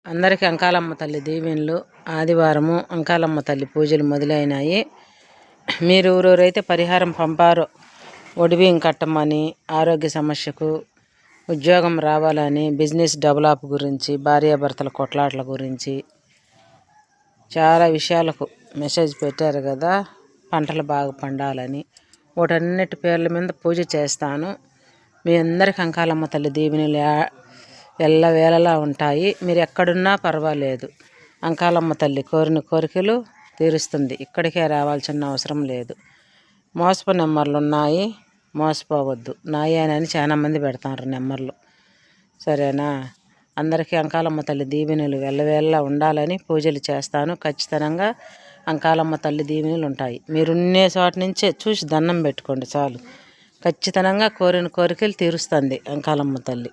అందరికీ అంకాలమ్మ తల్లి దీవెనలు. ఆదివారము అంకాలమ్మ తల్లి పూజలు మొదలైనాయి. మీరు ఊరూరైతే పరిహారం పంపారో ఒడిబియ్యం కట్టమని, ఆరోగ్య సమస్యకు, ఉద్యోగం రావాలని, బిజినెస్ డెవలప్ గురించి, భార్యాభర్తల కొట్లాటల గురించి చాలా విషయాలకు మెసేజ్ పెట్టారు కదా. పంటలు బాగా పండాలని వాటన్నిటి పేర్ల మీద పూజ చేస్తాను. మీ అందరికీ అంకాలమ్మ తల్లి దీవెనలు ఎల్లవేళలా ఉంటాయి. మీరు ఎక్కడున్నా పర్వాలేదు, అంకాలమ్మ తల్లి కోరిన కోరికలు తీరుస్తుంది. ఇక్కడికే రావాల్సిన అవసరం లేదు. మోసపు నెంబర్లు ఉన్నాయి, మోసపోవద్దు. నాయనని చాలామంది పెడతారు నెంబర్లు, సరేనా? అందరికీ అంకాలమ్మ తల్లి దీవెనలు ఎల్లవేళలా ఉండాలని పూజలు చేస్తాను. ఖచ్చితంగా అంకాలమ్మ తల్లి దీవెనలు ఉంటాయి. మీరున్నే చోట నుంచే చూసి దండం పెట్టుకోండి చాలు. ఖచ్చితంగా కోరిన కోరికలు తీరుస్తుంది అంకాలమ్మ తల్లి.